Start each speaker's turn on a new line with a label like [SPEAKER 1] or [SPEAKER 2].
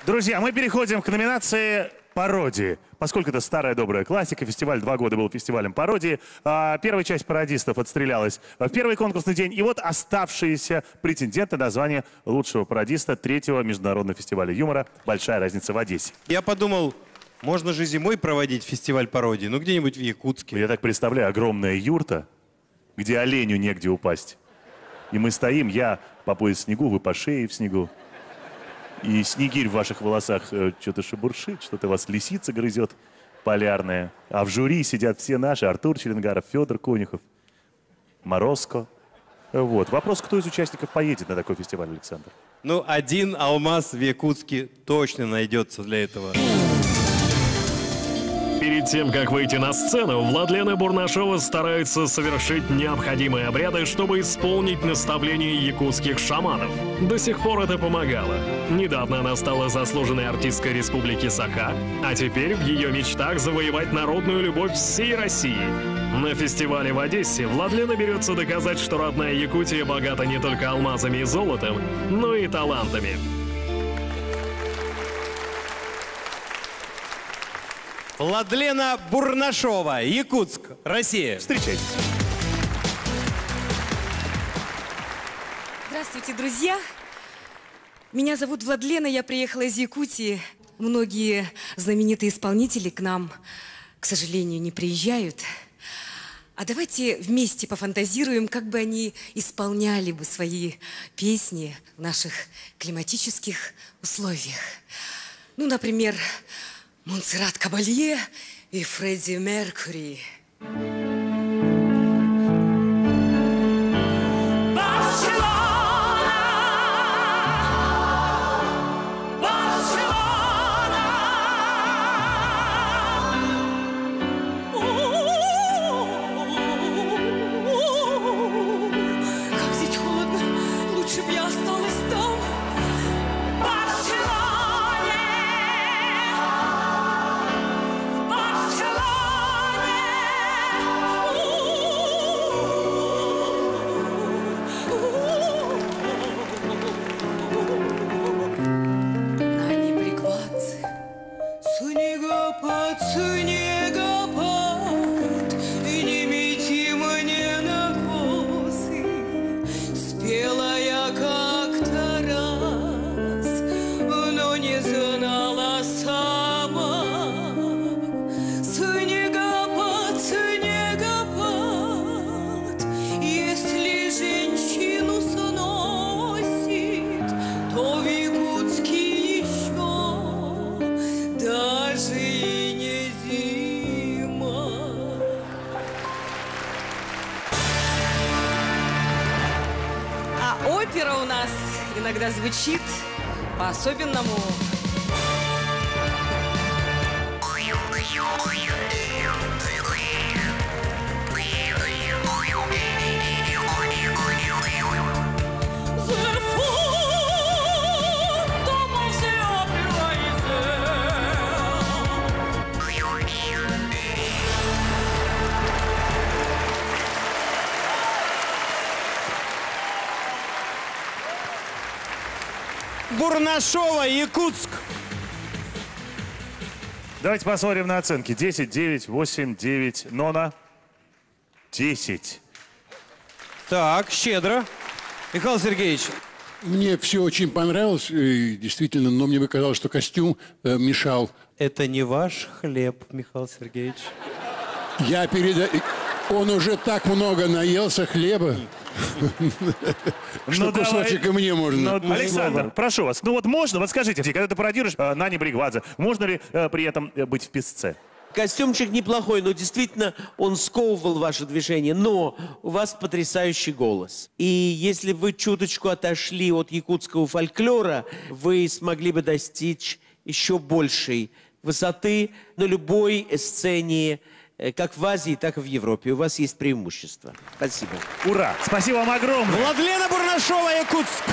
[SPEAKER 1] Друзья, мы переходим к номинации «Пародии». Поскольку это старая добрая классика, фестиваль 2 года был фестивалем пародии. Первая часть пародистов отстрелялась в первый конкурсный день. И вот оставшиеся претенденты на звание лучшего пародиста 3-го международного фестиваля юмора «Большая разница» в Одессе.
[SPEAKER 2] Я подумал, можно же зимой проводить фестиваль пародии, ну где-нибудь в Якутске.
[SPEAKER 1] Я так представляю, огромная юрта, где оленю негде упасть. И мы стоим, я по пояс в снегу, вы по шее в снегу. И снегирь в ваших волосах что-то шебуршит, что-то вас лисица грызет полярная. А в жюри сидят все наши: Артур Челенгаров, Федор Конюхов, Морозко. Вот. Вопрос, кто из участников поедет на такой фестиваль, Александр?
[SPEAKER 2] Ну, один алмаз в Якутске точно найдется для этого.
[SPEAKER 3] Перед тем, как выйти на сцену, Владлена Бурнашова старается совершить необходимые обряды, чтобы исполнить наставления якутских шаманов. До сих пор это помогало. Недавно она стала заслуженной артисткой Республики Саха, а теперь в ее мечтах завоевать народную любовь всей России. На фестивале в Одессе Владлена берется доказать, что родная Якутия богата не только алмазами и золотом, но и талантами.
[SPEAKER 2] Владлена Бурнашова, Якутск, Россия.
[SPEAKER 1] Встречайтесь.
[SPEAKER 4] Здравствуйте, друзья. Меня зовут Владлена, я приехала из Якутии. Многие знаменитые исполнители к нам, к сожалению, не приезжают. А давайте вместе пофантазируем, как бы они исполняли бы свои песни в наших климатических условиях. Ну, например, Монсеррат Кабалье и Фредди Меркьюри. Как здесь холодно, лучше бы я осталась там. Опера у нас иногда звучит по-особенному.
[SPEAKER 2] Бурнашова, Якутск.
[SPEAKER 1] Давайте посмотрим на оценки. 10, 9, 8, 9. Нона. 10.
[SPEAKER 2] Так, щедро. Михаил Сергеевич.
[SPEAKER 5] Мне все очень понравилось, действительно, но мне показалось, что костюм мешал.
[SPEAKER 2] Это не ваш хлеб, Михаил Сергеевич.
[SPEAKER 5] Я Он уже так много наелся хлеба, что кусочек и мне можно.
[SPEAKER 1] Александр, прошу вас, ну вот можно, вот скажите, когда ты пародируешь Нани Бригвадзе, можно ли при этом быть в песце?
[SPEAKER 6] Костюмчик неплохой, но действительно он сковывал ваше движение. Но у вас потрясающий голос. И если вы чуточку отошли от якутского фольклора, вы смогли бы достичь еще большей высоты на любой сцене, как в Азии, так и в Европе. У вас есть преимущество. Спасибо.
[SPEAKER 1] Ура! Спасибо вам огромное!
[SPEAKER 2] Владлена Бурнашова, Якутск.